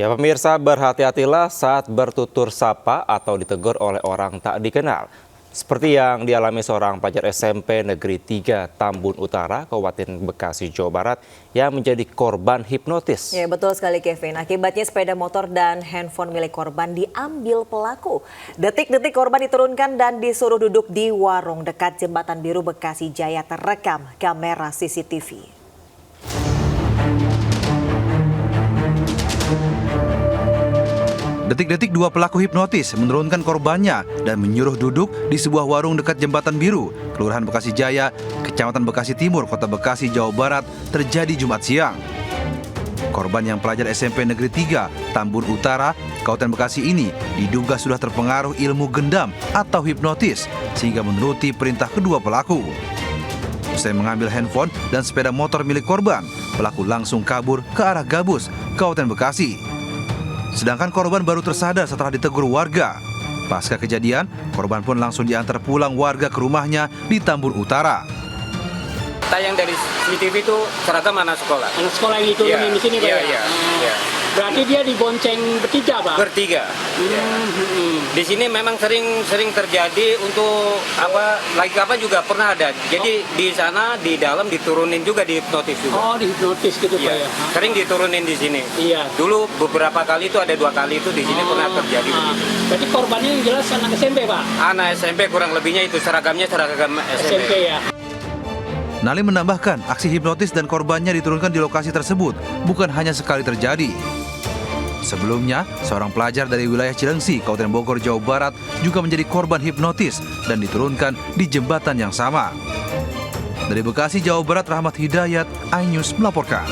Ya pemirsa, berhati-hatilah saat bertutur sapa atau ditegur oleh orang tak dikenal. Seperti yang dialami seorang pelajar SMP Negeri 3 Tambun Utara, Kabupaten Bekasi, Jawa Barat yang menjadi korban hipnotis. Ya betul sekali Kevin, akibatnya sepeda motor dan handphone milik korban diambil pelaku. Detik-detik korban diturunkan dan disuruh duduk di warung dekat Jembatan Biru Bekasi Jaya terekam kamera CCTV. Detik-detik dua pelaku hipnotis menurunkan korbannya dan menyuruh duduk di sebuah warung dekat Jembatan Biru, Kelurahan Bekasi Jaya, Kecamatan Bekasi Timur, Kota Bekasi, Jawa Barat, terjadi Jumat siang. Korban yang pelajar SMP Negeri 3, Tambun Utara, Kabupaten Bekasi ini diduga sudah terpengaruh ilmu gendam atau hipnotis sehingga menuruti perintah kedua pelaku. Usai mengambil handphone dan sepeda motor milik korban, pelaku langsung kabur ke arah Gabus, Kabupaten Bekasi. Sedangkan korban baru tersadar setelah ditegur warga. Pasca kejadian, korban pun langsung diantar pulang warga ke rumahnya di Tambun Utara. Tayang dari CCTV itu seragam anak sekolah. Anak sekolah yang diturunin di sini, Pak? Iya. Berarti dia dibonceng bertiga, Pak? Bertiga. Di sini memang sering terjadi untuk lagi kapan juga pernah ada. Jadi di sana di dalam diturunin juga, dihipnotis juga. Oh, dihipnotis gitu, Pak ya? Sering diturunin di sini. Iya. Dulu beberapa kali itu ada 2 kali itu di sini pernah terjadi. Berarti korbannya yang jelas anak SMP, Pak? Anak SMP kurang lebihnya itu seragamnya seragam SMP. ya. Nali menambahkan, aksi hipnotis dan korbannya diturunkan di lokasi tersebut bukan hanya sekali terjadi. Sebelumnya, seorang pelajar dari wilayah Cilengsi, Kabupaten Bogor, Jawa Barat juga menjadi korban hipnotis dan diturunkan di jembatan yang sama. Dari Bekasi, Jawa Barat, Rahmat Hidayat, iNews melaporkan.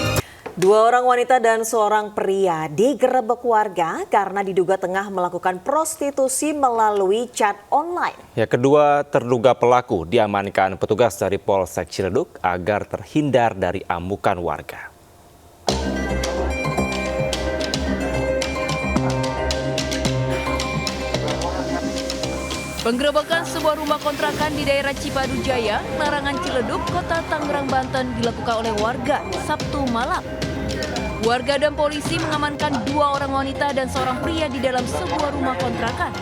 2 orang wanita dan seorang pria digerebek warga karena diduga tengah melakukan prostitusi melalui chat online. Ya, kedua terduga pelaku diamankan petugas dari Polsek Ciledug agar terhindar dari amukan warga. Penggerebekan sebuah rumah kontrakan di daerah Cipadu Jaya, Larangan Ciledug, Kota Tangerang, Banten dilakukan oleh warga Sabtu malam. Warga dan polisi mengamankan 2 orang wanita dan seorang pria di dalam sebuah rumah kontrakan.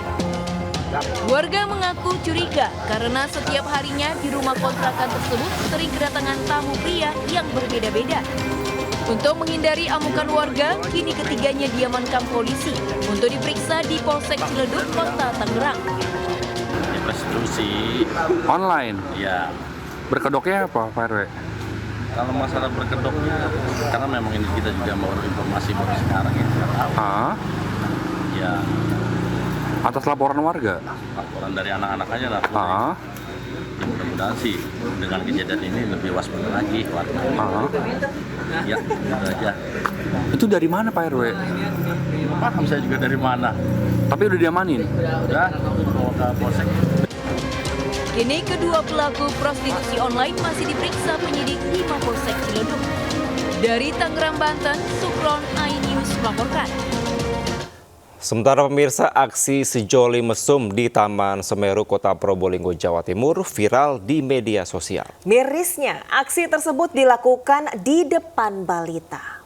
Warga mengaku curiga karena setiap harinya di rumah kontrakan tersebut sering kedatangan tamu pria yang berbeda-beda. Untuk menghindari amukan warga, kini ketiganya diamankan polisi untuk diperiksa di Polsek Ciledug, Kota Tangerang. Prostitusi online. ya. Berkedoknya apa, Pak RW? Kalau masalah berkedoknya, karena memang ini kita juga mau informasi baru sekarang ya. Ya, Atas laporan warga. laporan dari anak-anak aja lah. Ya, mudah-mudahan sih dengan kejadian ini lebih waspada lagi warga. Ya, itu aja. Itu dari mana, Pak RW? Paham saya juga dari mana. Tapi udah diamanin. Udah, mau ke Polsek. Kini kedua pelaku prostitusi online masih diperiksa penyidik di Mapolsek Ciledug. Dari Tangerang, Banten, Sukron, iNews melaporkan. Sementara pemirsa, aksi sejoli mesum di Taman Semeru, Kota Probolinggo, Jawa Timur viral di media sosial. Mirisnya, aksi tersebut dilakukan di depan balita.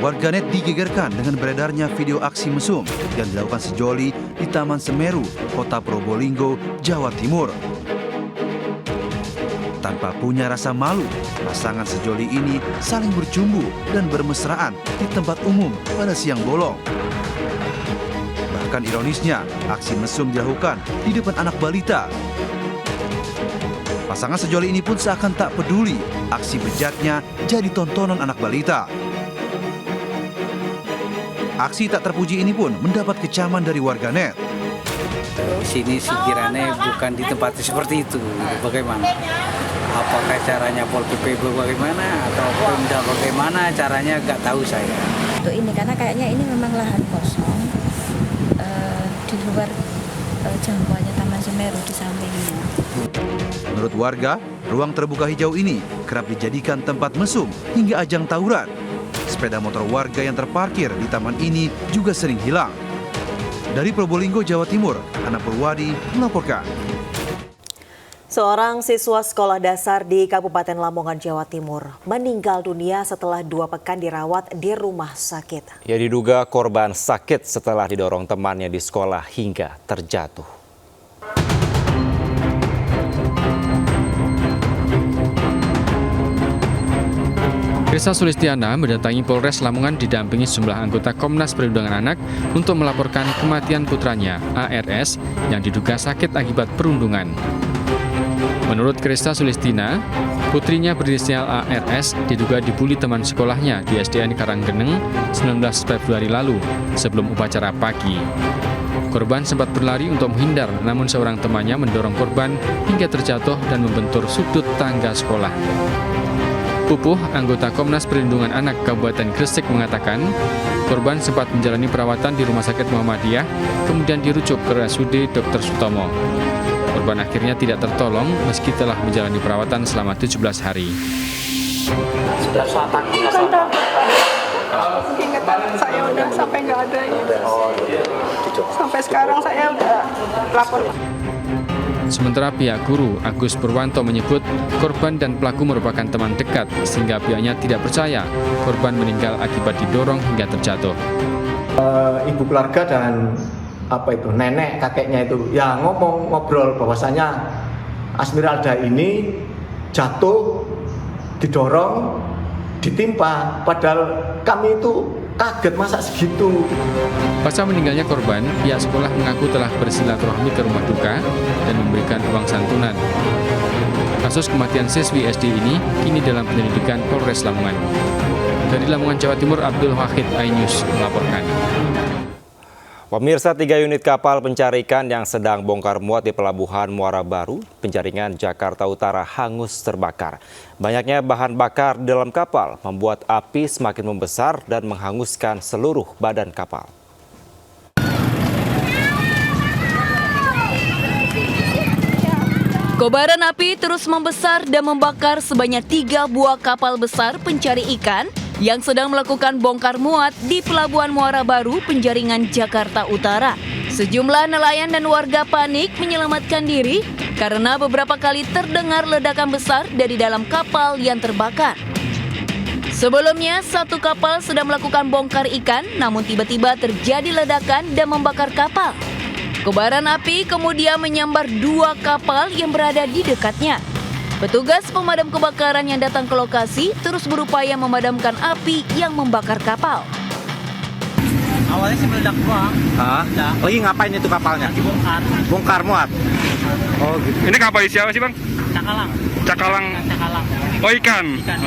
Warganet digegerkan dengan beredarnya video aksi mesum yang dilakukan sejoli di Taman Semeru, Kota Probolinggo, Jawa Timur. Tanpa punya rasa malu, pasangan sejoli ini saling bercumbu dan bermesraan di tempat umum pada siang bolong. Bahkan ironisnya, aksi mesum dilakukan di depan anak balita. Pasangan sejoli ini pun seakan tak peduli, aksi bejatnya jadi tontonan anak balita. Aksi tak terpuji ini pun mendapat kecaman dari warganet. Sini sekiranya bukan ditempati seperti itu. Bagaimana? Apakah caranya Pol PP bagaimana atau Pemda bagaimana caranya nggak tahu saya. Untuk ini karena kayaknya ini memang lahan kosong di luar jangkauannya Taman Semeru di sampingnya. Menurut warga, ruang terbuka hijau ini kerap dijadikan tempat mesum hingga ajang tawuran. Sepeda motor warga yang terparkir di taman ini juga sering hilang. Dari Probolinggo, Jawa Timur, Ana Purwadi melaporkan. Seorang siswa sekolah dasar di Kabupaten Lamongan, Jawa Timur meninggal dunia setelah 2 pekan dirawat di rumah sakit. Ia diduga korban sakit setelah didorong temannya di sekolah hingga terjatuh. Krista Sulistiana mendatangi Polres Lamongan didampingi sejumlah anggota Komnas Perlindungan Anak untuk melaporkan kematian putranya, ARS, yang diduga sakit akibat perundungan. Menurut Krista Sulistina, putrinya berinisial ARS diduga dibully teman sekolahnya di SDN Karanggeneng 19 Februari lalu sebelum upacara pagi. Korban sempat berlari untuk menghindar, namun seorang temannya mendorong korban hingga terjatuh dan membentur sudut tangga sekolah. Pupuh, anggota Komnas Perlindungan Anak Kabupaten Gresik mengatakan, korban sempat menjalani perawatan di Rumah Sakit Muhammadiyah, kemudian dirujuk ke RSUD Dr. Sutomo. Korban akhirnya tidak tertolong meski telah menjalani perawatan selama 17 hari. Sudah selatan. Ingatan saya udah sampai nggak ada ya. Sampai sekarang saya udah lapor. Sementara pihak guru Agus Purwanto menyebut korban dan pelaku merupakan teman dekat sehingga pihaknya tidak percaya korban meninggal akibat didorong hingga terjatuh. Ibu keluarga dan nenek kakeknya itu ya ngobrol bahwasanya Asmiralda ini jatuh, didorong, ditimpa, padahal kami itu kaget masa segitu. Pasca meninggalnya korban, pihak sekolah mengaku telah bersilaturahmi ke rumah duka dan memberikan uang santunan. Kasus kematian siswi SD ini kini dalam penyelidikan Polres Lamongan. Dari Lamongan, Jawa Timur, Abdul Wahid, iNews melaporkan. Pemirsa, 3 unit kapal pencari ikan yang sedang bongkar muat di Pelabuhan Muara Baru, Penjaringan, Jakarta Utara hangus terbakar. Banyaknya bahan bakar di dalam kapal membuat api semakin membesar dan menghanguskan seluruh badan kapal. Kobaran api terus membesar dan membakar sebanyak 3 buah kapal besar pencari ikan yang sedang melakukan bongkar muat di Pelabuhan Muara Baru, Penjaringan, Jakarta Utara. Sejumlah nelayan dan warga panik menyelamatkan diri karena beberapa kali terdengar ledakan besar dari dalam kapal yang terbakar. Sebelumnya, satu kapal sedang melakukan bongkar ikan, namun tiba-tiba terjadi ledakan dan membakar kapal. Kobaran api kemudian menyambar 2 kapal yang berada di dekatnya. Petugas pemadam kebakaran yang datang ke lokasi terus berupaya memadamkan api yang membakar kapal. Awalnya sih meledak doang. Lagi ngapain itu kapalnya? Lagi bongkar. Bongkar muat. Oh gitu. Ini kapal isi apa sih, Bang? Cakalang. Cakalang. Cakalang. Oh, ikan. Ikan.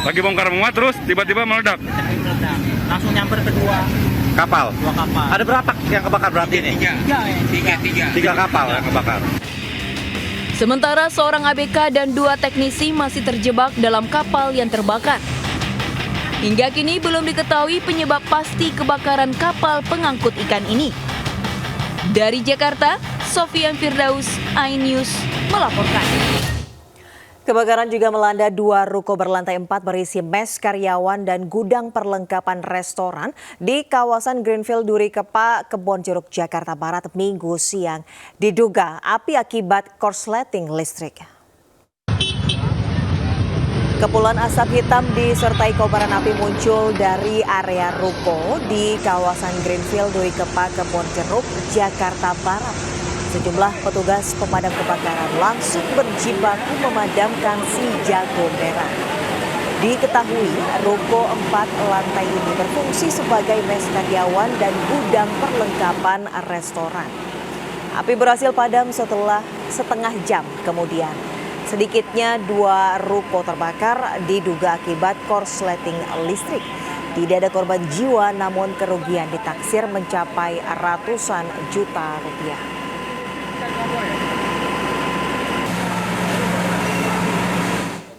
Lagi bongkar muat terus tiba-tiba meledak. Meledak. Langsung nyamper ke 2 Kapal. kapal. Ada berapa yang kebakar berarti ini? 3 kapal yang kebakar. Sementara seorang ABK dan 2 teknisi masih terjebak dalam kapal yang terbakar. Hingga kini belum diketahui penyebab pasti kebakaran kapal pengangkut ikan ini. Dari Jakarta, Sofian Firdaus, iNews melaporkan. Kebakaran juga melanda 2 ruko berlantai 4 berisi mes karyawan dan gudang perlengkapan restoran di kawasan Greenfield Durikepa, Kebonjeruk, Jakarta Barat Minggu siang. Diduga api akibat korsleting listrik. Kepulan asap hitam disertai kobaran api muncul dari area ruko di kawasan Greenfield Durikepa, Kebonjeruk, Jakarta Barat. Sejumlah petugas pemadam kebakaran langsung berjibaku memadamkan si jago merah. Diketahui ruko 4 lantai ini berfungsi sebagai mes karyawan dan gudang perlengkapan restoran. Api berhasil padam setelah setengah jam kemudian. Sedikitnya 2 ruko terbakar diduga akibat korsleting listrik. Tidak ada korban jiwa namun kerugian ditaksir mencapai ratusan juta rupiah.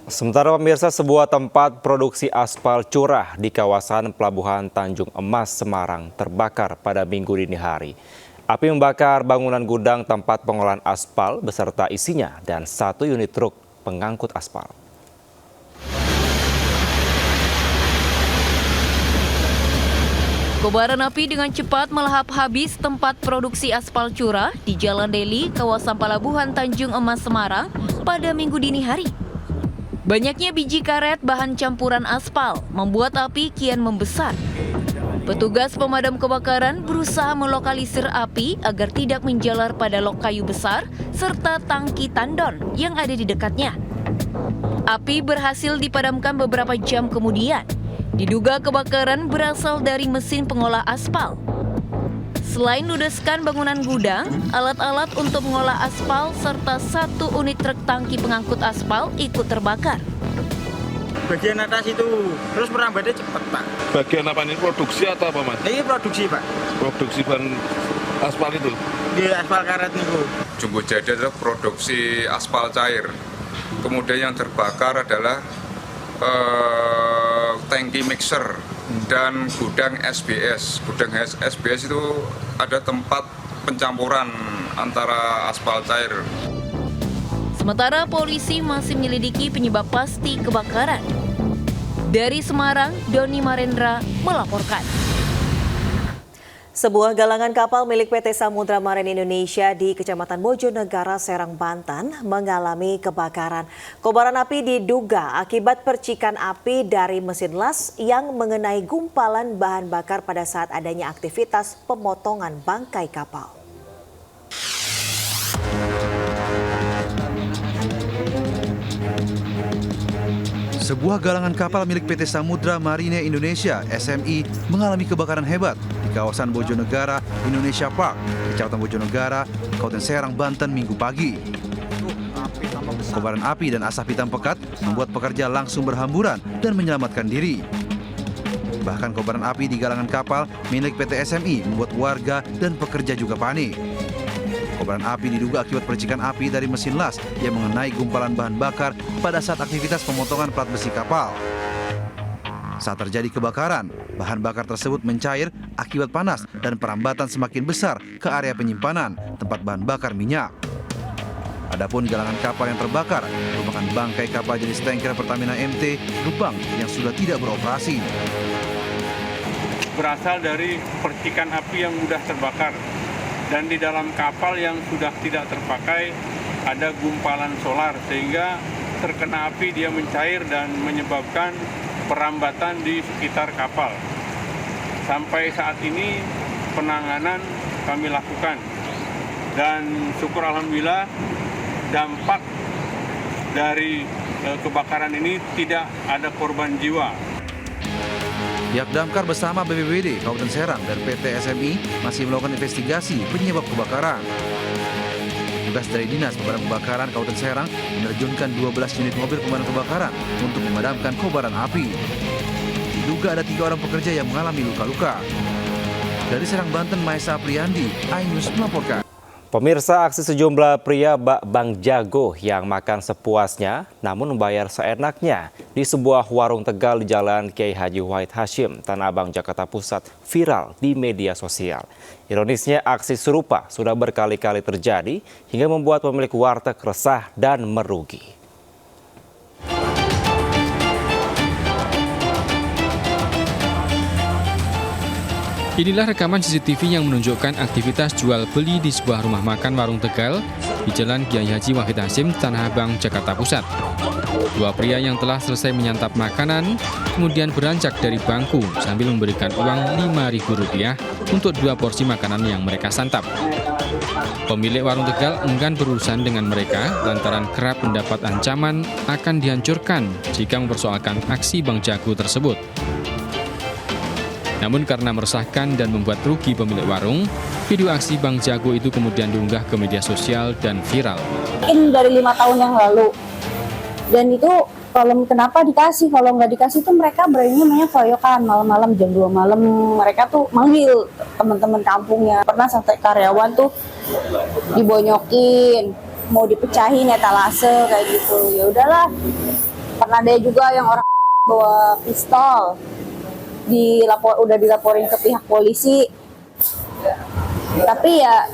Sementara pemirsa, sebuah tempat produksi aspal curah di kawasan Pelabuhan Tanjung Emas, Semarang terbakar pada Minggu dini hari. Api membakar bangunan gudang tempat pengolahan aspal beserta isinya dan 1 unit truk pengangkut aspal. Kobaran api dengan cepat melahap habis tempat produksi aspal curah di Jalan Deli, kawasan Palabuhan Tanjung Emas, Semarang pada Minggu dini hari. Banyaknya biji karet bahan campuran aspal membuat api kian membesar. Petugas pemadam kebakaran berusaha melokalisir api agar tidak menjalar pada lok kayu besar serta tangki tandon yang ada di dekatnya. Api berhasil dipadamkan beberapa jam kemudian. Diduga kebakaran berasal dari mesin pengolah aspal. Selain ludeskan bangunan gudang, alat-alat untuk mengolah aspal serta 1 unit truk tangki pengangkut aspal ikut terbakar. Bagian atas itu, terus merambatnya cepat, Pak. Bagian apa ini? Produksi atau apa, Mas? Ini produksi, Pak. Produksi bahan aspal itu? Di aspal karet niku. Jumbo Jadi adalah produksi aspal cair. Kemudian yang terbakar adalah tangki mixer dan gudang SBS. Gudang SBS itu ada tempat pencampuran antara aspal cair. Sementara polisi masih menyelidiki penyebab pasti kebakaran. Dari Semarang, Doni Marendra melaporkan. Sebuah galangan kapal milik PT Samudra Marin Indonesia di Kecamatan Bojonegara, Serang, Banten mengalami kebakaran. Kobaran api diduga akibat percikan api dari mesin las yang mengenai gumpalan bahan bakar pada saat adanya aktivitas pemotongan bangkai kapal. Sebuah galangan kapal milik PT Samudra Marine Indonesia (SMI) mengalami kebakaran hebat di kawasan Bojonegara Indonesia Park, Kecamatan Bojonegara, Kabupaten Serang, Banten, Minggu pagi. Kobaran api dan asap hitam pekat membuat pekerja langsung berhamburan dan menyelamatkan diri. Bahkan kobaran api di galangan kapal milik PT SMI membuat warga dan pekerja juga panik. Kobaran api diduga akibat percikan api dari mesin las yang mengenai gumpalan bahan bakar pada saat aktivitas pemotongan plat besi kapal. Saat terjadi kebakaran, bahan bakar tersebut mencair akibat panas dan perambatan semakin besar ke area penyimpanan tempat bahan bakar minyak. Adapun galangan kapal yang terbakar merupakan bangkai kapal jenis tanker Pertamina MT Rupang yang sudah tidak beroperasi. Berasal dari percikan api yang mudah terbakar. Dan di dalam kapal yang sudah tidak terpakai ada gumpalan solar sehingga terkena api dia mencair dan menyebabkan perambatan di sekitar kapal. Sampai saat ini penanganan kami lakukan dan syukur alhamdulillah dampak dari kebakaran ini tidak ada korban jiwa. Pihak damkar bersama BPBD Kabupaten Serang dan PT SMI masih melakukan investigasi penyebab kebakaran. Tugas dari Dinas Pemadam Kebakaran Kabupaten Serang menerjunkan 12 unit mobil pemadam kebakaran untuk memadamkan kobaran api. Diduga ada 3 orang pekerja yang mengalami luka-luka. Dari Serang, Banten, Maesa Priandi, iNews melaporkan. Pemirsa, aksi sejumlah pria bak Bang Jago yang makan sepuasnya namun membayar seenaknya di sebuah warung Tegal di Jalan Kiai Haji Wahid Hashim, Tanah Abang, Jakarta Pusat viral di media sosial. Ironisnya, aksi serupa sudah berkali-kali terjadi hingga membuat pemilik warteg resah dan merugi. Inilah rekaman CCTV yang menunjukkan aktivitas jual beli di sebuah rumah makan warung Tegal di Jalan Kiai Haji Wahid Hashim, Tanah Abang, Jakarta Pusat. 2 pria yang telah selesai menyantap makanan kemudian beranjak dari bangku sambil memberikan uang Rp5.000 untuk 2 porsi makanan yang mereka santap. Pemilik warung Tegal enggan berurusan dengan mereka lantaran kerap mendapat ancaman akan dihancurkan jika mempersoalkan aksi Bang Jago tersebut. Namun karena meresahkan dan membuat rugi pemilik warung, video aksi Bang Jago itu kemudian diunggah ke media sosial dan viral. Mungkin dari 5 tahun yang lalu. Dan itu kalau kenapa dikasih, kalau nggak dikasih tuh mereka beraninya mainnya keroyokan malam-malam jam 2 malam. Mereka tuh manggil teman-teman kampungnya. Pernah sampai karyawan tuh dibonyokin, mau dipecahin etalase kayak gitu. Ya udahlah. Pernah ada juga yang orang bawa pistol. Udah dilaporin ke pihak polisi, tapi ya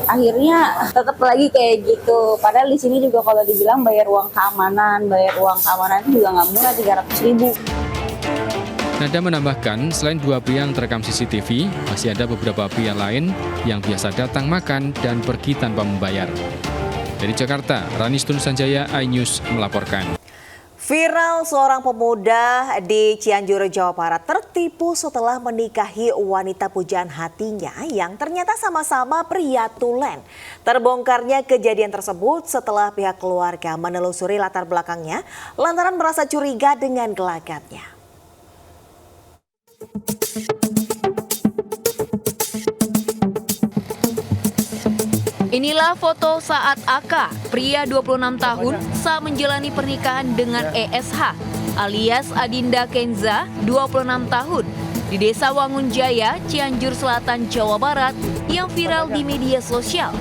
akhirnya tetap lagi kayak gitu. Padahal di sini juga kalau dibilang bayar uang keamanan itu juga nggak murah, 300.000. Nada menambahkan, selain 2 pria yang terekam CCTV, masih ada beberapa pria lain yang biasa datang makan dan pergi tanpa membayar. Dari Jakarta, Rani Stun Sanjaya, iNews melaporkan. Viral, seorang pemuda di Cianjur, Jawa Barat tertipu setelah menikahi wanita pujaan hatinya yang ternyata sama-sama pria tulen. Terbongkarnya kejadian tersebut setelah pihak keluarga menelusuri latar belakangnya lantaran merasa curiga dengan gelagatnya. Inilah foto saat AK, pria 26 tahun, saat menjalani pernikahan dengan ESH, alias Adinda Kenza, 26 tahun, di Desa Wangun Jaya, Cianjur Selatan, Jawa Barat, yang viral di media sosial.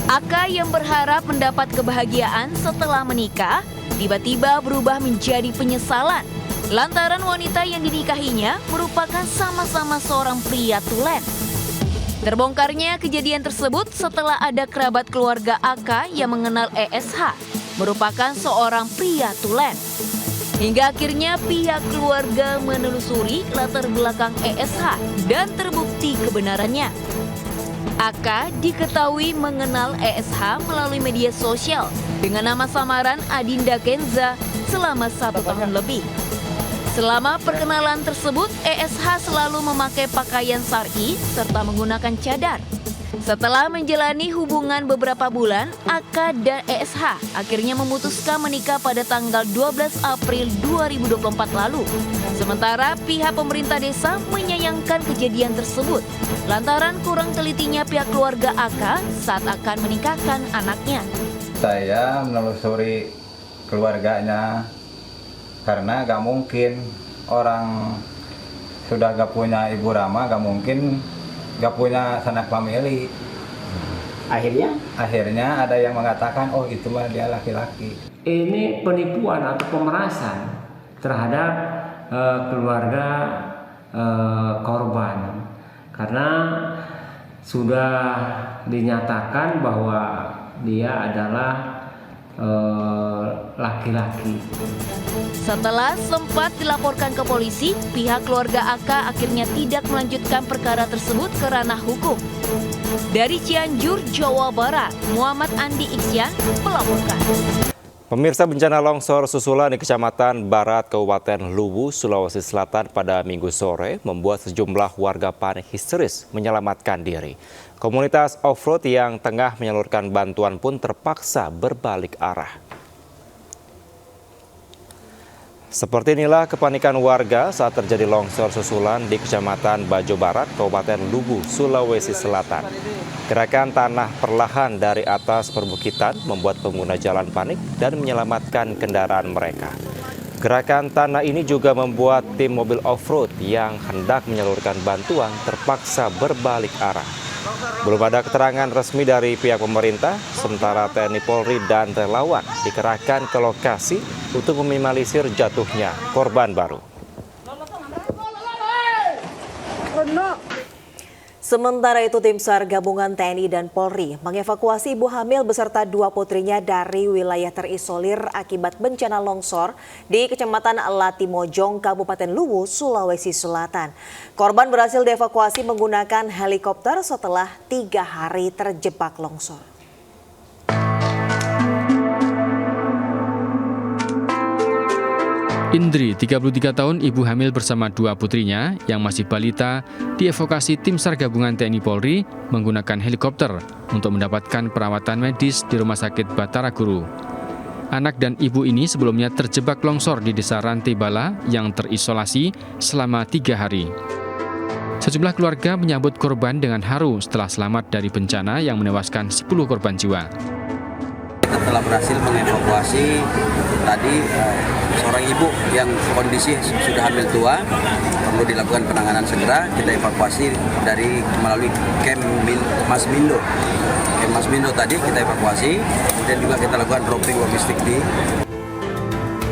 AK yang berharap mendapat kebahagiaan setelah menikah, tiba-tiba berubah menjadi penyesalan, lantaran wanita yang dinikahinya merupakan sama-sama seorang pria tulen. Terbongkarnya kejadian tersebut setelah ada kerabat keluarga AK yang mengenal ESH, merupakan seorang pria tulen. Hingga akhirnya pihak keluarga menelusuri latar belakang ESH dan terbukti kebenarannya. AK diketahui mengenal ESH melalui media sosial dengan nama samaran Adinda Kenza selama 1 tahun lebih. Selama perkenalan tersebut, ESH selalu memakai pakaian syar'i serta menggunakan cadar. Setelah menjalani hubungan beberapa bulan, AK dan ESH akhirnya memutuskan menikah pada tanggal 12 April 2024 lalu. Sementara pihak pemerintah desa menyayangkan kejadian tersebut lantaran kurang telitinya pihak keluarga AK saat akan menikahkan anaknya. Saya menelusuri keluarganya karena gak mungkin orang sudah gak punya ibu Rama, gak mungkin gak punya sanak famili. Akhirnya ada yang mengatakan, oh itu mah dia laki-laki. Ini penipuan atau pemerasan terhadap keluarga korban, karena sudah dinyatakan bahwa dia adalah laki-laki. Setelah sempat dilaporkan ke polisi, pihak keluarga AK akhirnya tidak melanjutkan perkara tersebut ke ranah hukum. Dari Cianjur, Jawa Barat, Muhammad Andi Iksyan melaporkan. Pemirsa, bencana longsor susulan di Kecamatan Barat, Kabupaten Luwu, Sulawesi Selatan pada Minggu sore membuat sejumlah warga panik histeris menyelamatkan diri. Komunitas off-road yang tengah menyalurkan bantuan pun terpaksa berbalik arah. Seperti inilah kepanikan warga saat terjadi longsor susulan di Kecamatan Bajo Barat, Kabupaten Luwu, Sulawesi Selatan. Gerakan tanah perlahan dari atas perbukitan membuat pengguna jalan panik dan menyelamatkan kendaraan mereka. Gerakan tanah ini juga membuat tim mobil off-road yang hendak menyalurkan bantuan terpaksa berbalik arah. Belum ada keterangan resmi dari pihak pemerintah, sementara TNI Polri dan relawan dikerahkan ke lokasi untuk meminimalisir jatuhnya korban baru. Sementara itu, tim SAR gabungan TNI dan Polri mengevakuasi ibu hamil beserta 2 putrinya dari wilayah terisolir akibat bencana longsor di Kecamatan Latimojong, Kabupaten Luwu, Sulawesi Selatan. Korban berhasil dievakuasi menggunakan helikopter setelah 3 hari terjebak longsor. Indri, 33 tahun, ibu hamil bersama 2 putrinya yang masih balita, dievakuasi tim SAR gabungan TNI Polri menggunakan helikopter untuk mendapatkan perawatan medis di Rumah Sakit Batara Guru. Anak dan ibu ini sebelumnya terjebak longsor di Desa Rantebala yang terisolasi selama 3 hari. Sejumlah keluarga menyambut korban dengan haru setelah selamat dari bencana yang menewaskan 10 korban jiwa. Kita telah berhasil mengevakuasi tadi seorang ibu yang kondisi sudah hamil tua, perlu dilakukan penanganan segera. Kita evakuasi melalui camp Mas Mindo. Camp Mas Mindo tadi kita evakuasi, kemudian juga kita lakukan dropping logistik di.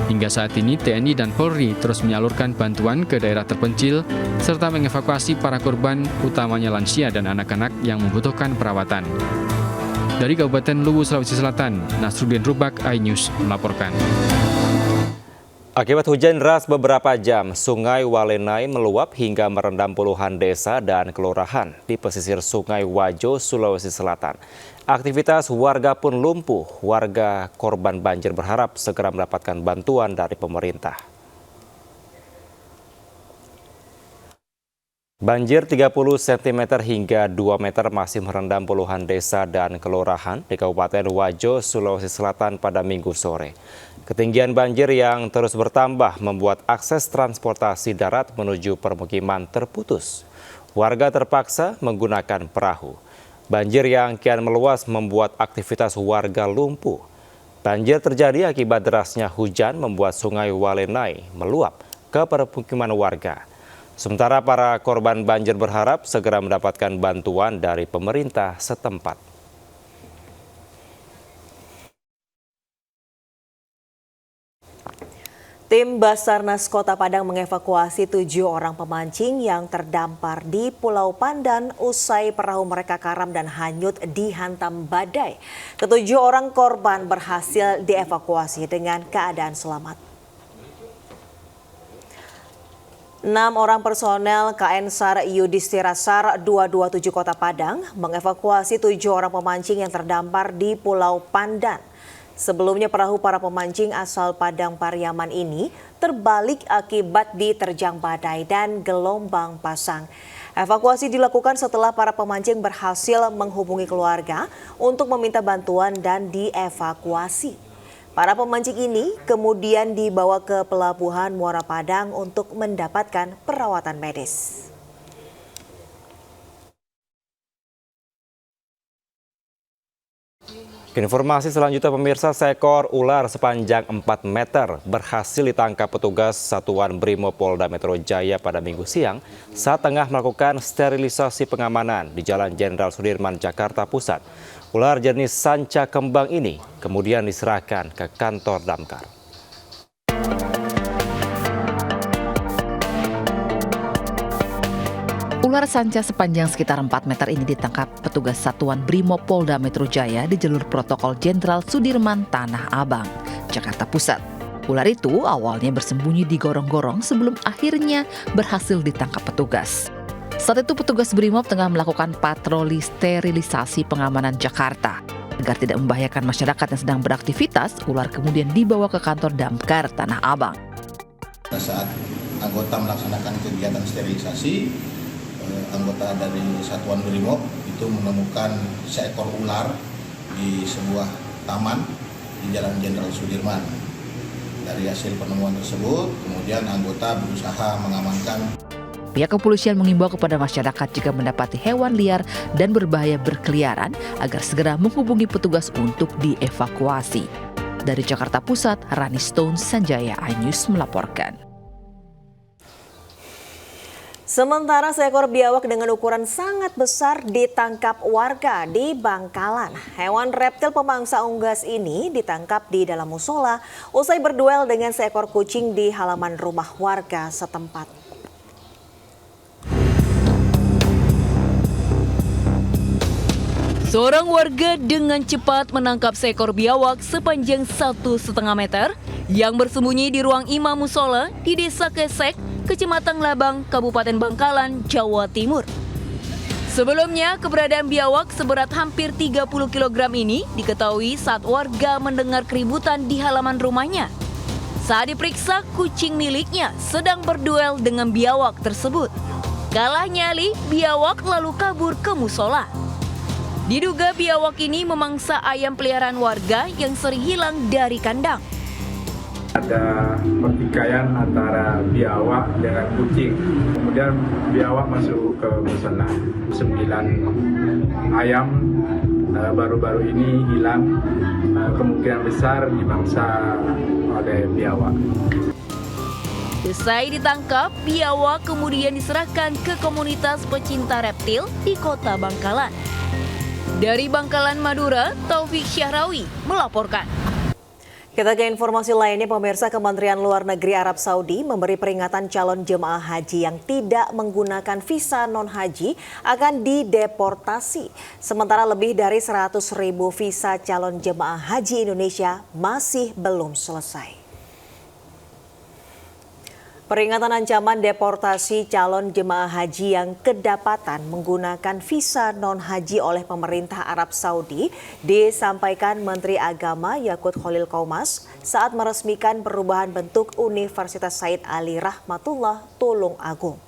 Hingga saat ini TNI dan Polri terus menyalurkan bantuan ke daerah terpencil serta mengevakuasi para korban, utamanya lansia dan anak-anak yang membutuhkan perawatan. Dari Kabupaten Luwu, Sulawesi Selatan, Nasruddin Rubak, iNews melaporkan. Akibat hujan deras beberapa jam, Sungai Walenai meluap hingga merendam puluhan desa dan kelurahan di pesisir Sungai Wajo, Sulawesi Selatan. Aktivitas warga pun lumpuh. Warga korban banjir berharap segera mendapatkan bantuan dari pemerintah. Banjir 30 cm hingga 2 meter masih merendam puluhan desa dan kelurahan di Kabupaten Wajo, Sulawesi Selatan pada Minggu sore. Ketinggian banjir yang terus bertambah membuat akses transportasi darat menuju permukiman terputus. Warga terpaksa menggunakan perahu. Banjir yang kian meluas membuat aktivitas warga lumpuh. Banjir terjadi akibat derasnya hujan membuat Sungai Walenai meluap ke permukiman warga. Sementara para korban banjir berharap segera mendapatkan bantuan dari pemerintah setempat. Tim Basarnas Kota Padang mengevakuasi 7 orang pemancing yang terdampar di Pulau Pandan usai perahu mereka karam dan hanyut dihantam badai. Ketujuh orang korban berhasil dievakuasi dengan keadaan selamat. 6 orang personel KN SAR Yudhistira SAR 227 Kota Padang mengevakuasi 7 orang pemancing yang terdampar di Pulau Pandan. Sebelumnya perahu para pemancing asal Padang Pariaman ini terbalik akibat diterjang badai dan gelombang pasang. Evakuasi dilakukan setelah para pemancing berhasil menghubungi keluarga untuk meminta bantuan dan dievakuasi. Para pemancing ini kemudian dibawa ke Pelabuhan Muara Padang untuk mendapatkan perawatan medis. Informasi selanjutnya pemirsa, seekor ular sepanjang 4 meter berhasil ditangkap petugas Satuan Brimob Polda Metro Jaya pada Minggu siang saat tengah melakukan sterilisasi pengamanan di Jalan Jenderal Sudirman, Jakarta Pusat. Ular jenis sanca kembang ini kemudian diserahkan ke kantor Damkar. Ular sanca sepanjang sekitar 4 meter ini ditangkap petugas Satuan Brimob Polda Metro Jaya di jalur protokol Jenderal Sudirman, Tanah Abang, Jakarta Pusat. Ular itu awalnya bersembunyi di gorong-gorong sebelum akhirnya berhasil ditangkap petugas. Saat itu petugas Brimob tengah melakukan patroli sterilisasi pengamanan Jakarta. Agar tidak membahayakan masyarakat yang sedang beraktivitas, ular kemudian dibawa ke kantor Damkar Tanah Abang. Saat anggota melaksanakan kegiatan sterilisasi, anggota dari Satuan Brimob itu menemukan seekor ular di sebuah taman di Jalan Jenderal Sudirman. Dari hasil penemuan tersebut, kemudian anggota berusaha mengamankan. Pihak kepolisian mengimbau kepada masyarakat jika mendapati hewan liar dan berbahaya berkeliaran agar segera menghubungi petugas untuk dievakuasi. Dari Jakarta Pusat, Rani Stone Sanjaya, iNews melaporkan. Sementara seekor biawak dengan ukuran sangat besar ditangkap warga di Bangkalan. Hewan reptil pemangsa unggas ini ditangkap di dalam musola usai berduel dengan seekor kucing di halaman rumah warga setempat. Seorang warga dengan cepat menangkap seekor biawak sepanjang 1,5 meter yang bersembunyi di ruang imam musola di Desa Kesek, Kecamatan Labang, Kabupaten Bangkalan, Jawa Timur. Sebelumnya, keberadaan biawak seberat hampir 30 kg ini diketahui saat warga mendengar keributan di halaman rumahnya. Saat diperiksa, kucing miliknya sedang berduel dengan biawak tersebut. Kalah nyali, biawak lalu kabur ke musola. Diduga biawak ini memangsa ayam peliharaan warga yang sering hilang dari kandang. Ada pertikaian antara biawak dengan kucing. Kemudian biawak masuk ke musola. 9 ayam baru-baru ini hilang, kemungkinan besar dimangsa oleh biawak. Usai ditangkap, biawak kemudian diserahkan ke komunitas pecinta reptil di Kota Bangkalan. Dari Bangkalan, Madura, Taufik Syahrawi melaporkan. Kita ke informasi lainnya, pemirsa. Kementerian Luar Negeri Arab Saudi memberi peringatan calon jemaah haji yang tidak menggunakan visa non-haji akan dideportasi. Sementara lebih dari 100.000 visa calon jemaah haji Indonesia masih belum selesai. Peringatan ancaman deportasi calon jemaah haji yang kedapatan menggunakan visa non-haji oleh pemerintah Arab Saudi disampaikan Menteri Agama Yakut Khalil Qomas saat meresmikan perubahan bentuk Universitas Said Ali Rahmatullah Tulung Agung.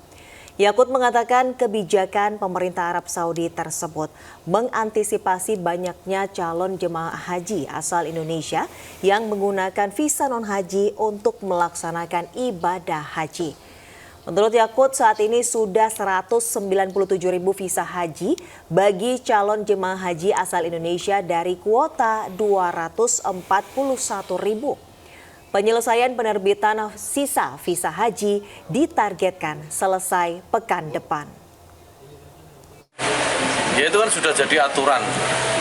Yakut mengatakan kebijakan pemerintah Arab Saudi tersebut mengantisipasi banyaknya calon jemaah haji asal Indonesia yang menggunakan visa non-haji untuk melaksanakan ibadah haji. Menurut Yakut, saat ini sudah 197.000 visa haji bagi calon jemaah haji asal Indonesia dari kuota 241.000. Penyelesaian penerbitan sisa visa haji ditargetkan selesai pekan depan. Ya, itu kan sudah jadi aturan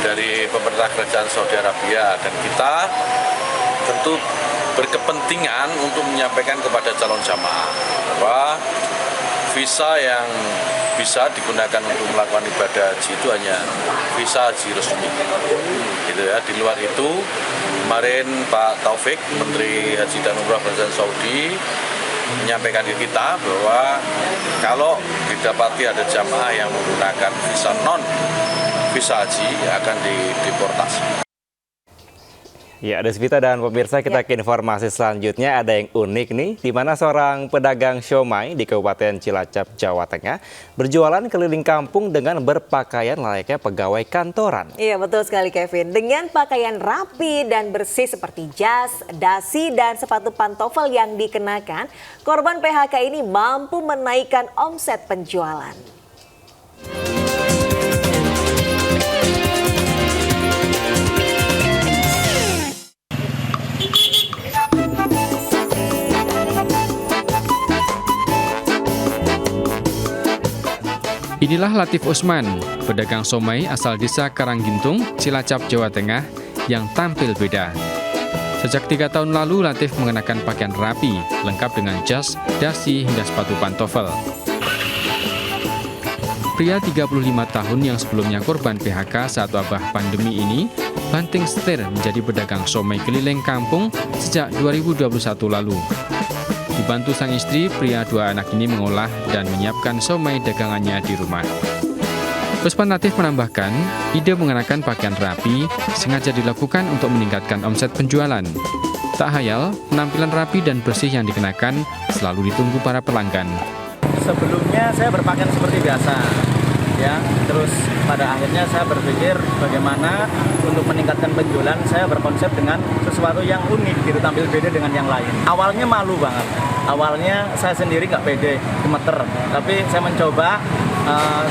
dari pemerintah kerajaan Saudi Arabia dan kita tentu berkepentingan untuk menyampaikan kepada calon jamaah bahwa visa yang bisa digunakan untuk melakukan ibadah haji itu hanya visa haji resmi. Gitu ya. Di luar itu kemarin Pak Taufik, Menteri Haji dan Umrah Kerajaan Saudi menyampaikan ke kita bahwa kalau didapati ada jamaah yang menggunakan visa visa haji akan dideportasi. Ya, Desvita dan pemirsa, kita ke informasi selanjutnya. Ada yang unik nih, di mana seorang pedagang siomay di Kabupaten Cilacap, Jawa Tengah berjualan keliling kampung dengan berpakaian layaknya pegawai kantoran. Iya, betul sekali Kevin. Dengan pakaian rapi dan bersih seperti jas, dasi, dan sepatu pantofel yang dikenakan, korban PHK ini mampu menaikkan omset penjualan. Inilah Latif Usman, pedagang somai asal desa Karanggintung, Cilacap, Jawa Tengah, yang tampil beda. Sejak 3 tahun lalu, Latif mengenakan pakaian rapi, lengkap dengan jas, dasi, hingga sepatu pantofel. Pria 35 tahun yang sebelumnya korban PHK saat wabah pandemi ini, banting setir menjadi pedagang somai keliling kampung sejak 2021 lalu. Dibantu sang istri, pria 2 anak ini mengolah dan menyiapkan somai dagangannya di rumah. Usman Latif menambahkan, ide mengenakan pakaian rapi sengaja dilakukan untuk meningkatkan omset penjualan. Tak hayal, penampilan rapi dan bersih yang dikenakan selalu ditunggu para pelanggan. Sebelumnya saya berpakaian seperti biasa, ya. Terus pada akhirnya saya berpikir bagaimana untuk meningkatkan penjualan, saya berkonsep dengan sesuatu yang unik, gitu, tampil beda dengan yang lain. Awalnya malu banget, awalnya saya sendiri nggak pede, gemeter, tapi saya mencoba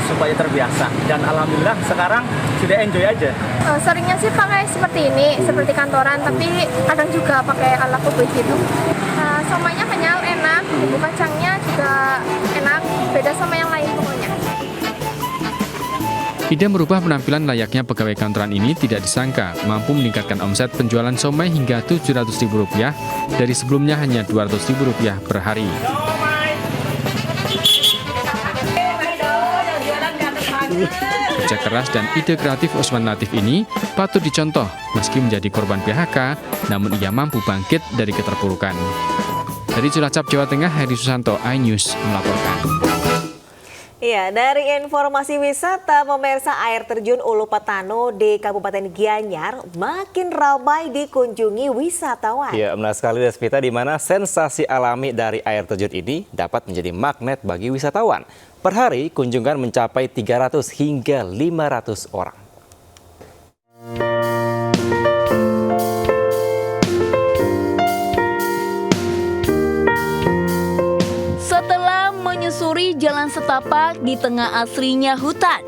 supaya terbiasa, dan alhamdulillah sekarang sudah enjoy aja. Seringnya sih pakai seperti ini, seperti kantoran, tapi kadang juga pakai ala kubik gitu. Somainya kenyal, enak, bumbu kacangnya juga enak, beda sama yang lain pokoknya. Ide merubah penampilan layaknya pegawai kantoran ini tidak disangka mampu meningkatkan omset penjualan somai hingga Rp700.000 dari sebelumnya hanya Rp200.000 per hari. Kerja keras dan ide kreatif Usman Latif ini patut dicontoh meski menjadi korban PHK, namun ia mampu bangkit dari keterpurukan. Dari Cilacap, Jawa Tengah, Heri Susanto, iNews melaporkan. Iya, dari informasi wisata, pemirsa, air terjun Ulu Petano di Kabupaten Gianyar makin ramai dikunjungi wisatawan. Ya, benar sekali Desvita, di mana sensasi alami dari air terjun ini dapat menjadi magnet bagi wisatawan. Per hari, kunjungan mencapai 300 hingga 500 orang. Menyusuri jalan setapak di tengah asrinya hutan,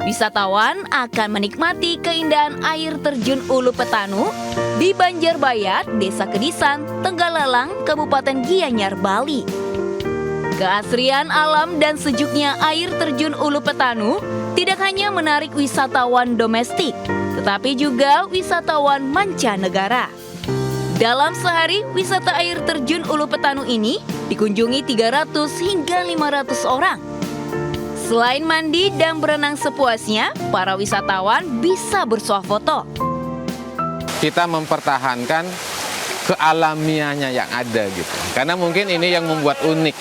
wisatawan akan menikmati keindahan air terjun Ulu Petano di Banjarbayat, Desa Kedisan, Tenggalalang, Kabupaten Gianyar, Bali. Keasrian alam dan sejuknya air terjun Ulu Petano tidak hanya menarik wisatawan domestik, tetapi juga wisatawan mancanegara. Dalam sehari, wisata air terjun Ulu Petano ini dikunjungi 300 hingga 500 orang. Selain mandi dan berenang sepuasnya, para wisatawan bisa bersuah foto. Kita mempertahankan kealamiannya yang ada gitu. Karena mungkin ini yang membuat unik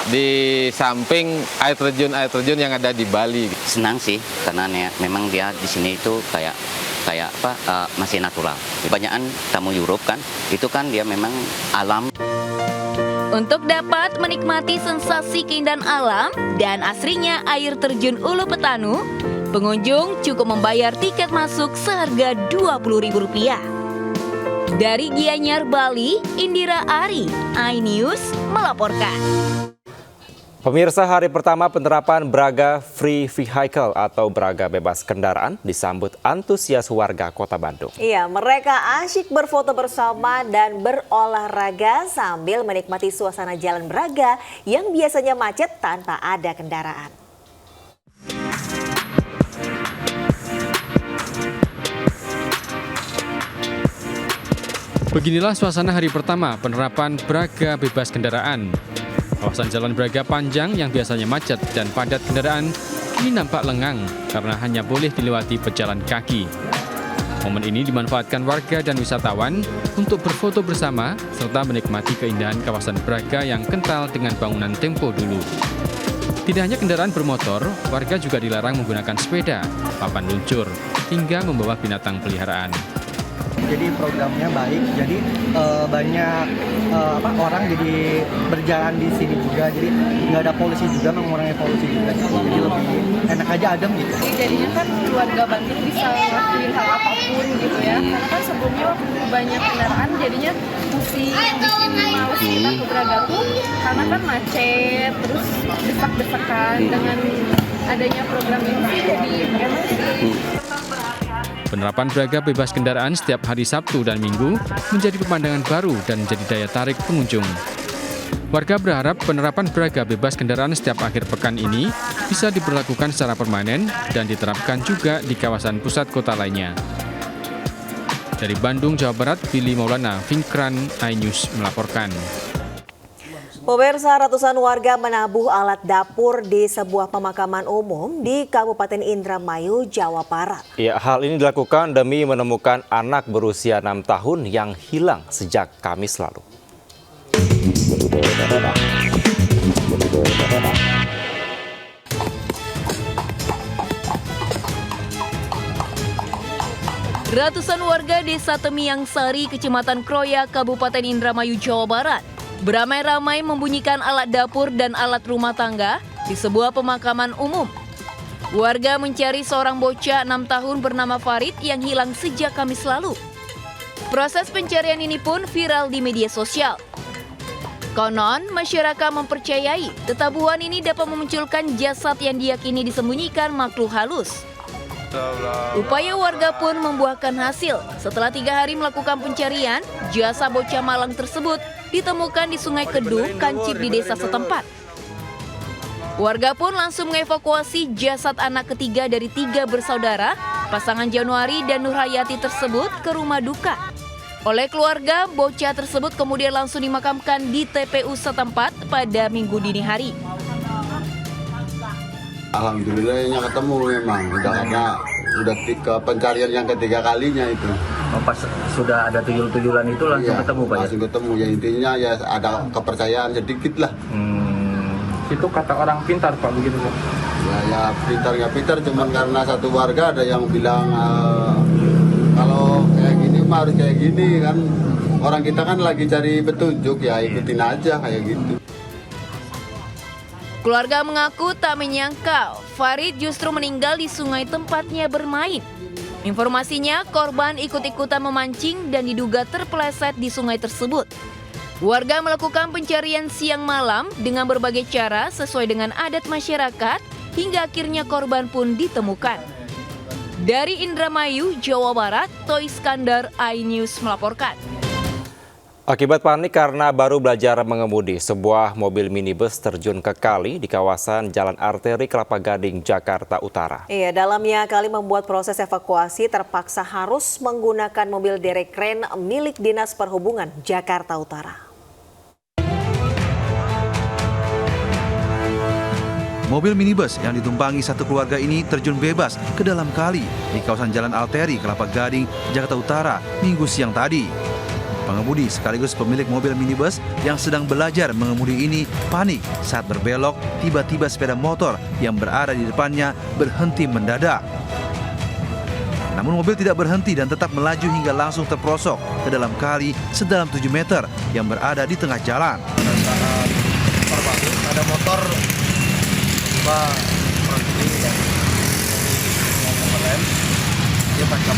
di samping air terjun yang ada di Bali. Senang sih karena memang dia di sini itu kayak masih natural. Kebanyakan tamu Europe kan, itu kan dia memang alam. Untuk dapat menikmati sensasi keindahan alam dan asrinya air terjun Ulu Petanu, pengunjung cukup membayar tiket masuk seharga Rp20.000. Dari Gianyar, Bali, Indira Ari, iNews melaporkan. Pemirsa, hari pertama penerapan Braga Free Vehicle atau Braga bebas kendaraan disambut antusias warga Kota Bandung. Iya, mereka asyik berfoto bersama dan berolahraga sambil menikmati suasana Jalan Braga yang biasanya macet tanpa ada kendaraan. Beginilah suasana hari pertama penerapan Braga bebas kendaraan. Kawasan Jalan Braga panjang yang biasanya macet dan padat kendaraan kini nampak lengang karena hanya boleh dilewati pejalan kaki. Momen ini dimanfaatkan warga dan wisatawan untuk berfoto bersama serta menikmati keindahan kawasan Braga yang kental dengan bangunan tempo dulu. Tidak hanya kendaraan bermotor, warga juga dilarang menggunakan sepeda, papan luncur, hingga membawa binatang peliharaan. Jadi programnya baik, jadi banyak orang jadi berjalan di sini juga, jadi nggak ada polusi juga, mengurangi polusi juga, jadi lebih enak aja, adem gitu. Jadinya kan keluarga Bandung bisa ngelakuin hal apapun gitu ya, karena kan sebelumnya waktu banyak kendaraan jadinya mesti bikin males kita ke Braga tuh karena kan macet, terus desak-desakan. Dengan adanya program ini jadi enak sih. Penerapan Braga bebas kendaraan setiap hari Sabtu dan Minggu menjadi pemandangan baru dan menjadi daya tarik pengunjung. Warga berharap penerapan Braga bebas kendaraan setiap akhir pekan ini bisa diberlakukan secara permanen dan diterapkan juga di kawasan pusat kota lainnya. Dari Bandung, Jawa Barat, Billy Maulana, Vinkran, iNews melaporkan. Pemirsa, ratusan warga menabuh alat dapur di sebuah pemakaman umum di Kabupaten Indramayu, Jawa Barat. Ya, hal ini dilakukan demi menemukan anak berusia 6 tahun yang hilang sejak Kamis lalu. Ratusan warga Desa Temiang Sari, Kecamatan Kroya, Kabupaten Indramayu, Jawa Barat beramai-ramai membunyikan alat dapur dan alat rumah tangga di sebuah pemakaman umum. Warga mencari seorang bocah 6 tahun bernama Farid yang hilang sejak Kamis lalu. Proses pencarian ini pun viral di media sosial. Konon, masyarakat mempercayai ketabuhan ini dapat memunculkan jasad yang diyakini disembunyikan makhluk halus. Upaya warga pun membuahkan hasil. Setelah 3 hari melakukan pencarian, jasad bocah malang tersebut ditemukan di Sungai Kedung, Kancip di desa setempat. Warga pun langsung mengevakuasi jasad anak ketiga dari 3 bersaudara, pasangan Januari dan Nurhayati tersebut ke rumah duka. Oleh keluarga, bocah tersebut kemudian langsung dimakamkan di TPU setempat pada Minggu dini hari. Alhamdulillahnya ketemu memang, udah pencarian yang ketiga kalinya itu. Pas sudah ada tuyul-tuyulan itu langsung ketemu Pak? Langsung ketemu, ya intinya ya ada kepercayaan sedikit lah. Itu kata orang pintar Pak, begitu Pak? Ya pintar nggak pintar, cuman karena satu warga ada yang bilang kalau kayak gini mah harus kayak gini kan. Orang kita kan lagi cari petunjuk, ya ikutin aja kayak gitu. Keluarga mengaku tak menyangka Farid justru meninggal di sungai tempatnya bermain. Informasinya, korban ikut-ikutan memancing dan diduga terpeleset di sungai tersebut. Warga melakukan pencarian siang malam dengan berbagai cara sesuai dengan adat masyarakat hingga akhirnya korban pun ditemukan. Dari Indramayu, Jawa Barat, Toy Iskandar, iNews melaporkan. Akibat panik karena baru belajar mengemudi, sebuah mobil minibus terjun ke kali di kawasan Jalan Arteri Kelapa Gading, Jakarta Utara. Iya, dalamnya kali membuat proses evakuasi terpaksa harus menggunakan mobil derek kren milik Dinas Perhubungan Jakarta Utara. Mobil minibus yang ditumpangi satu keluarga ini terjun bebas ke dalam kali di kawasan Jalan Arteri Kelapa Gading, Jakarta Utara, Minggu siang tadi. Pengemudi sekaligus pemilik mobil minibus yang sedang belajar mengemudi ini panik saat berbelok, tiba-tiba sepeda motor yang berada di depannya berhenti mendadak. Namun mobil tidak berhenti dan tetap melaju hingga langsung terperosok ke dalam kali sedalam 7 meter yang berada di tengah jalan. Ada motor tiba berhenti dan mengerem, dia tancap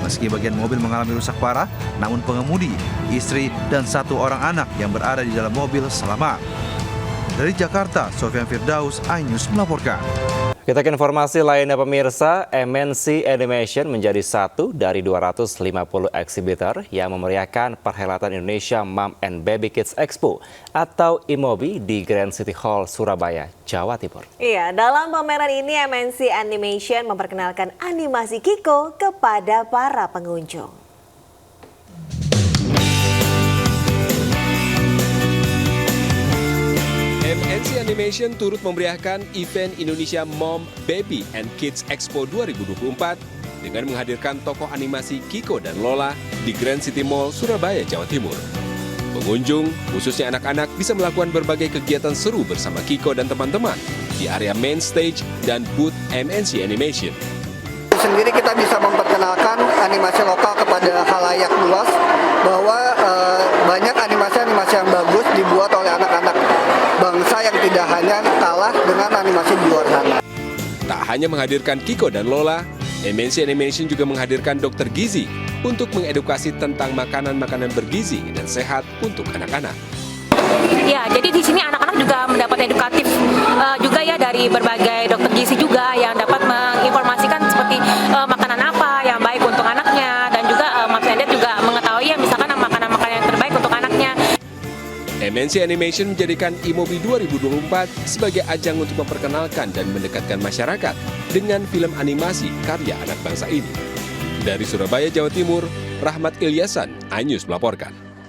Meski bagian mobil mengalami rusak parah, namun pengemudi, istri, dan 1 orang anak yang berada di dalam mobil selamat. Dari Jakarta, Sofyan Firdaus, iNews melaporkan. Kita ke informasi lainnya pemirsa, MNC Animation menjadi satu dari 250 eksibitor yang memeriahkan perhelatan Indonesia Mom and Baby Kids Expo atau IMOBI di Grand City Hall, Surabaya, Jawa Timur. Iya, dalam pameran ini MNC Animation memperkenalkan animasi Kiko kepada para pengunjung. MNC Animation turut memeriahkan event Indonesia Mom, Baby, and Kids Expo 2024 dengan menghadirkan tokoh animasi Kiko dan Lola di Grand City Mall, Surabaya, Jawa Timur. Pengunjung, khususnya anak-anak, bisa melakukan berbagai kegiatan seru bersama Kiko dan teman-teman di area main stage dan booth MNC Animation. Sendiri kita bisa memperkenalkan animasi lokal kepada khalayak luas bahwa banyak animasi-animasi yang bagus dibuat oleh anak-anak bangsa yang tidak hanya kalah dengan animasi di luar sana. Tak hanya menghadirkan Kiko dan Lola, MNC Animation juga menghadirkan Dr. Gizi untuk mengedukasi tentang makanan-makanan bergizi dan sehat untuk anak-anak. Ya, jadi di sini anak-anak juga mendapat edukatif juga ya dari berbagai dokter gizi juga yang dapat menginformasikan seperti makanan apa yang baik untuk anaknya dan juga Moms and Dad juga mengetahui ya misalkan makanan-makanan yang terbaik untuk anaknya. MNC Animation menjadikan IMOBI 2024 sebagai ajang untuk memperkenalkan dan mendekatkan masyarakat dengan film animasi karya anak bangsa ini. Dari Surabaya, Jawa Timur, Rahmat Ilyasan, iNews melaporkan.